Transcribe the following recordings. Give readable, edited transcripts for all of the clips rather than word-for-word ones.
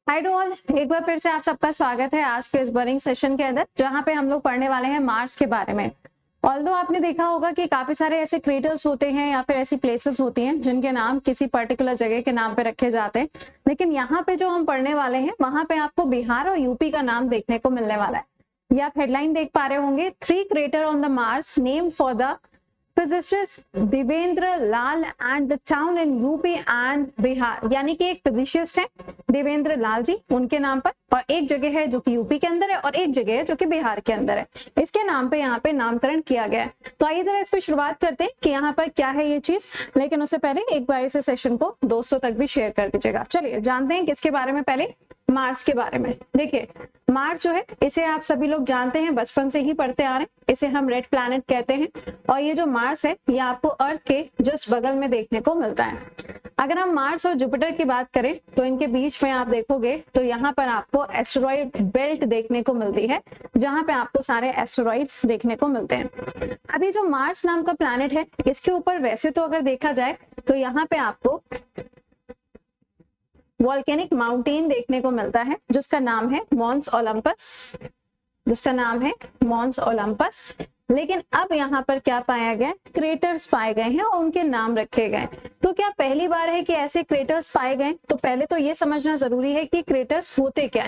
Hi to all, एक बार फिर से आप सबका स्वागत है आज के इस बर्निंग सेशन के अंदर, जहां पे हम लोग पढ़ने वाले हैं मार्स के बारे में। ऑल्दो आपने देखा होगा कि काफी सारे ऐसे क्रेटर्स होते हैं या फिर ऐसी प्लेसेस होती हैं जिनके नाम किसी पर्टिकुलर जगह के नाम पे रखे जाते हैं, लेकिन यहाँ पे जो हम पढ़ने वाले हैं वहां पे आपको बिहार और यूपी का नाम देखने को मिलने वाला है। ये आप हेडलाइन देख पा रहे होंगे, 3 crater on the Mars name for the physicist Devendra Lal and the town in UP and Bihar. यानी कि एक फिजिशिस्ट है देवेंद्र लाल जी, उनके नाम पर, और एक जगह है जो कि यूपी के अंदर है और एक जगह है जो कि बिहार के अंदर है। इसके नाम पे यहाँ पे नामकरण किया गया है। तो आइए जरा इस पे शुरुआत करते हैं कि यहाँ पर क्या है ये चीज, लेकिन उससे पहले एक बार इस सेशन को दोस्तों तक भी शेयर कर दीजिएगा। चलिए जानते हैं किसके बारे में, पहले मार्स के बारे में। देखिए मार्स जो है इसे आप सभी लोग जानते हैं, बचपन से ही पढ़ते आ रहे हैं, इसे हम रेड प्लैनेट कहते हैं। और ये जो मार्स है ये आपको अर्थ के जस्ट बगल में देखने को मिलता है। अगर हम मार्स और जुपिटर की बात करें तो इनके बीच में आप देखोगे तो यहाँ पर आपको एस्टेरॉइड बेल्ट देखने को मिलती है, जहां पे आपको सारे एस्टेरॉइड्स देखने को मिलते हैं। अभी जो मार्स नाम का प्लैनेट है इसके ऊपर वैसे तो अगर देखा जाए तो यहाँ पे आपको वॉल्केनिक माउंटेन देखने को मिलता है जिसका नाम है मॉन्स ओलंपस, लेकिन अब यहाँ पर क्या पाया गया, क्रेटर्स पाए गए हैं और उनके नाम रखे गए। तो क्या पहली बार है कि ऐसे क्रेटर्स पाए गए? तो पहले तो ये समझना जरूरी है कि क्रेटर्स होते क्या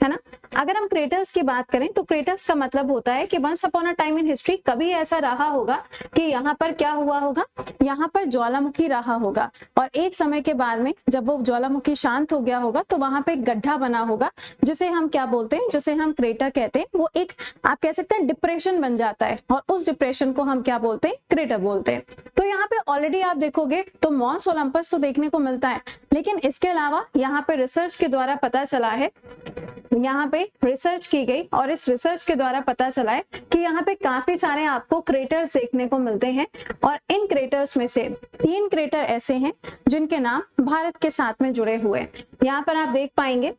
है ना। अगर हम क्रेटर्स की बात करें तो क्रेटर्स का मतलब होता है कि once upon a time in history कभी ऐसा रहा होगा कि यहाँ पर क्या हुआ होगा, यहाँ पर ज्वालामुखी रहा होगा, और एक समय के बाद में जब वो ज्वालामुखी शांत हो गया होगा तो वहां पे एक गड्ढा बना होगा जिसे हम क्या बोलते हैं, जिसे हम क्रेटर कहते हैं। वो एक आप कह सकते हैं डिप्रेशन बन जाता है और उस डिप्रेशन को हम क्या बोलते हैं, क्रेटर बोलते हैं। तो यहाँ पे ऑलरेडी आप देखोगे तो मॉन्स ओलंपस तो देखने को मिलता है, लेकिन इसके अलावा यहाँ पे रिसर्च के द्वारा पता चला है, यहाँ पे रिसर्च की गई और इस रिसर्च के द्वारा पता चला है कि यहाँ पे काफी सारे आपको क्रेटर्स देखने को मिलते हैं। और इन क्रेटर्स में से 3 क्रेटर ऐसे हैं जिनके नाम भारत के साथ में जुड़े हुए हैं। यहाँ पर आप देख पाएंगे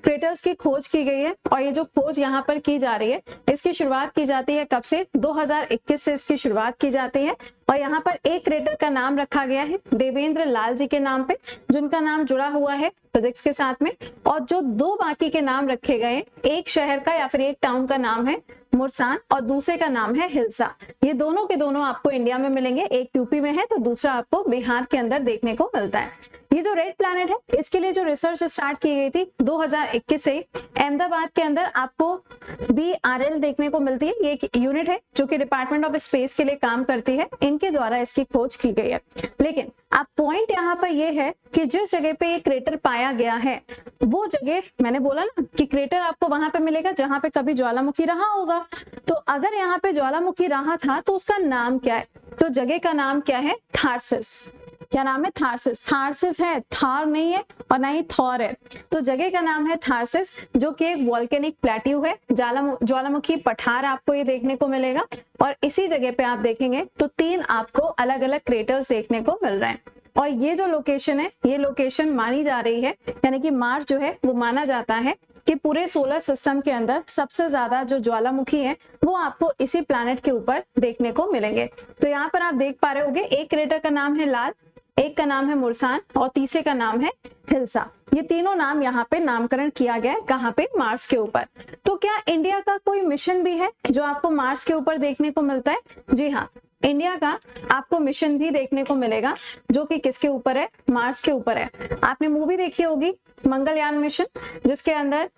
क्रेटर्स की खोज की गई है, और ये जो खोज यहाँ पर की जा रही है इसकी शुरुआत की जाती है कब से, 2021 से इसकी शुरुआत की जाती है। और यहाँ पर एक क्रेटर का नाम रखा गया है देवेंद्र लाल जी के नाम पे, जिनका नाम जुड़ा हुआ है फिजिक्स के साथ में। और जो 2 बाकी के नाम रखे गए, एक शहर का या फिर एक टाउन का नाम है मुरसान और दूसरे का नाम है हिल्सा। ये दोनों के दोनों आपको इंडिया में मिलेंगे, एक यूपी में है तो दूसरा आपको बिहार के अंदर देखने को मिलता है। ये जो रेड प्लैनेट है इसके लिए जो रिसर्च स्टार्ट की गई थी 2021 से, अहमदाबाद के अंदर आपको BRL देखने को मिलती है। ये एक यूनिट है जो कि डिपार्टमेंट ऑफ स्पेस के लिए काम करती है, इनके द्वारा इसकी खोज की गई है। लेकिन अब पॉइंट यहाँ पर यह है कि जिस जगह पे ये क्रेटर पाया गया है वो जगह, मैंने बोला ना कि क्रेटर आपको वहां पे मिलेगा जहां पे कभी ज्वालामुखी रहा होगा। तो अगर यहाँ पे ज्वालामुखी रहा था तो उसका नाम क्या है, तो जगह का नाम क्या है, थार्सिस। क्या नाम है, थार्सिस। थार्सिस है, थार नहीं है और ना ही थॉर है। तो जगह का नाम है थार्सिस, जो कि एक वॉल्केनिक प्लेट्यू है, ज्वालामुखी पठार आपको ये देखने को मिलेगा। और इसी जगह पे आप देखेंगे तो 3 आपको अलग अलग क्रेटर्स देखने को मिल रहे हैं। और ये जो लोकेशन है, ये लोकेशन मानी जा रही है, यानी कि मार्स जो है वो माना जाता है कि पूरे सोलर सिस्टम के अंदर सबसे ज्यादा जो ज्वालामुखी है वो आपको इसी प्लैनेट के ऊपर देखने को मिलेंगे। तो यहाँ पर आप देख पा रहे होंगे, एक क्रेटर का नाम है लाल, एक का नाम है मुरसान और तीसरे का नाम है हिल्सा। ये तीनों नाम यहाँ पे नामकरण किया गया है, कहाँ पे, मार्स के ऊपर। तो क्या इंडिया का कोई मिशन भी है जो आपको मार्स के ऊपर देखने को मिलता है? जी हाँ, इंडिया का आपको मिशन भी देखने को मिलेगा जो कि किसके ऊपर है, मार्स के ऊपर है। आपने मूवी देखी होगी मंगलयान मिशन, जिसके अंदर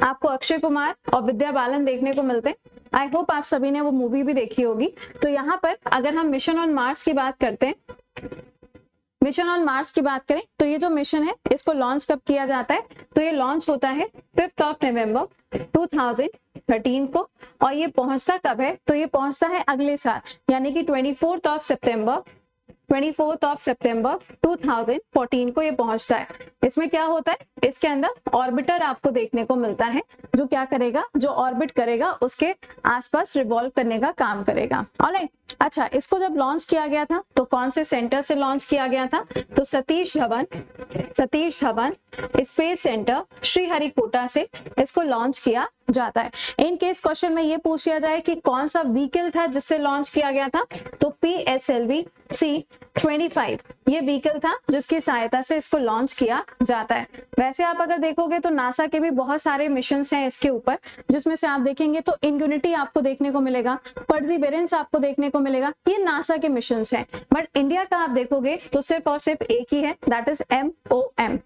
आपको अक्षय कुमार और विद्या बालन देखने को मिलते हैं। आई होप आप सभी ने वो मूवी भी देखी होगी। तो यहाँ पर अगर हम मिशन ऑन मार्स की बात करते हैं, मिशन ऑन मार्स की बात करें तो ये जो मिशन है इसको लॉन्च कब किया जाता है, तो ये लॉन्च होता है 5 नवंबर 2013 को। और ये पहुंचता कब है, तो ये पहुंचता है अगले साल, यानी कि 24 सितंबर 2014 को ये पहुंचता है। इसमें क्या होता है, इसके अंदर ऑर्बिटर आपको देखने को मिलता है जो क्या करेगा, जो ऑर्बिट करेगा उसके आसपास रिवॉल्व करने का काम करेगा। ऑलराइट, अच्छा, इसको जब लॉन्च किया गया था तो कौन से सेंटर से लॉन्च किया गया था, तो सतीश धवन स्पेस सेंटर श्रीहरिकोटा से इसको लॉन्च किया जाता है। इन केस क्वेश्चन में ये पूछ लिया जाए कि कौन सा व्हीकल था जिससे लॉन्च किया गया था, तो PSLV C-25 ये व्हीकल था जिसकी सहायता से इसको लॉन्च किया जाता है। वैसे आप अगर देखोगे तो नासा के भी बहुत सारे मिशन हैं इसके ऊपर, जिसमें से आप देखेंगे तो इंग्यूनिटी आपको देखने को मिलेगा, परसिवरेंस आपको देखने को मिलेगा, ये नासा के मिशन हैं। बट इंडिया का आप देखोगे तो सिर्फ और सिर्फ एक ही है, दैट इज MOM।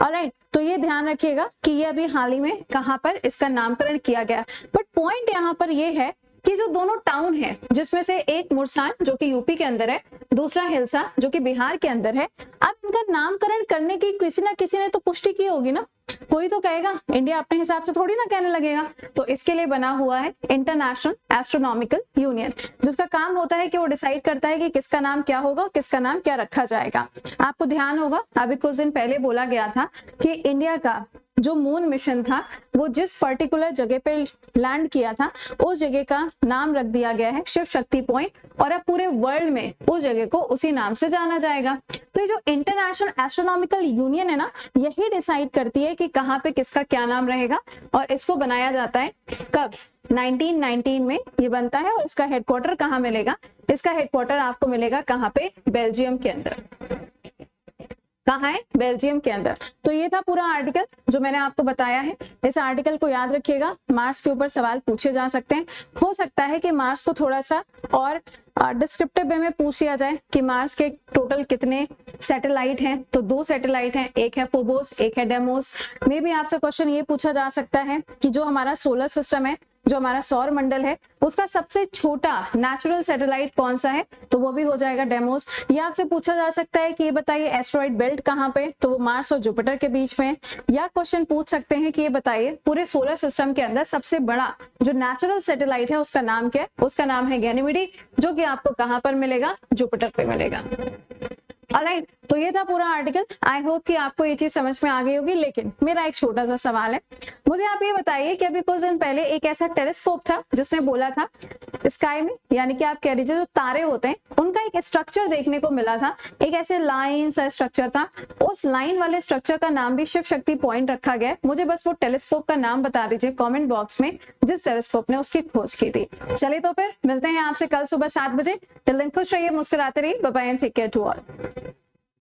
ऑलराइट, तो ये ध्यान रखिएगा कि ये अभी हाल ही में कहां पर इसका नामकरण किया गया। बट पॉइंट यहाँ पर ये है कि जो दोनों टाउन है, जिसमें से एक मुरसान जो कि यूपी के अंदर है, दूसरा हिलसा जो कि बिहार के अंदर है, अब इनका नामकरण करने की किसी ना किसी ने तो पुष्टि की होगी ना, कोई तो कहेगा, इंडिया अपने हिसाब से थोड़ी ना कहने लगेगा। तो इसके लिए बना हुआ है इंटरनेशनल एस्ट्रोनॉमिकल यूनियन, जिसका काम होता है कि वो डिसाइड करता है कि किसका नाम क्या होगा, किसका नाम क्या रखा जाएगा। आपको ध्यान होगा अभी कुछ दिन पहले बोला गया था कि इंडिया का जो मून मिशन था वो जिस पर्टिकुलर जगह पे लैंड किया था उस जगह का नाम रख दिया गया है शिव शक्ति पॉइंट, और अब पूरे वर्ल्ड में उस जगह को उसी नाम से जाना जाएगा। तो ये जो इंटरनेशनल एस्ट्रोनॉमिकल यूनियन है ना, यही डिसाइड करती है कि कहाँ पे किसका क्या नाम रहेगा, और इसको बनाया जाता है कब, 1919 में ये बनता है। और इसका हेडक्वार्टर कहाँ मिलेगा, इसका हेडक्वार्टर आपको मिलेगा कहाँ पे, बेल्जियम के अंदर। कहाँ है, बेल्जियम के अंदर। तो ये था पूरा आर्टिकल जो मैंने आपको बताया है। इस आर्टिकल को याद रखिएगा, मार्क्स के ऊपर सवाल पूछे जा सकते हैं। हो सकता है कि मार्क्स को थोड़ा सा और डिस्क्रिप्टिव वे में पूछ लिया जाए कि मार्स के टोटल कितने सैटेलाइट हैं, तो 2 सैटेलाइट हैं, एक है फोबोस, एक है डेमोस। मे भी आपसे क्वेश्चन ये पूछा जा सकता है कि जो हमारा सोलर सिस्टम है, जो हमारा सौर मंडल है, उसका सबसे छोटा नेचुरल सैटेलाइट कौन सा है, तो वो भी हो जाएगा डेमोस। ये आपसे पूछा जा सकता है कि ये बताइए एस्टेरॉइड बेल्ट कहाँ पे, तो वो मार्स और जुपिटर के बीच में। या क्वेश्चन पूछ सकते हैं कि ये बताइए पूरे सोलर सिस्टम के अंदर सबसे बड़ा जो नेचुरल सैटेलाइट है उसका नाम क्या है, उसका नाम है गैनीमेड, जो कि आपको कहां पर मिलेगा, जुपिटर पे मिलेगा। ऑलराइट, तो ये था पूरा आर्टिकल। आई होप कि आपको ये चीज समझ में आ गई होगी। लेकिन मेरा एक छोटा सा सवाल है, मुझे आप ये बताइए कि अभी कुछ दिन पहले एक ऐसा टेलीस्कोप था जिसने बोला था स्काई में, यानी कि आप कह लीजिए जो तारे होते हैं उनका एक स्ट्रक्चर देखने को मिला था, एक ऐसे लाइन सा स्ट्रक्चर था। उस लाइन वाले स्ट्रक्चर का नाम भी शिव शक्ति पॉइंट रखा गया। मुझे बस वो टेलीस्कोप का नाम बता दीजिए कॉमेंट बॉक्स में जिस टेलीस्कोप ने उसकी खोज की थी। चलिए तो फिर मिलते हैं आपसे कल सुबह 7 बजे। टिल देन खुश रहिए, मुस्कुराते रहिए। Bye bye and take care to all.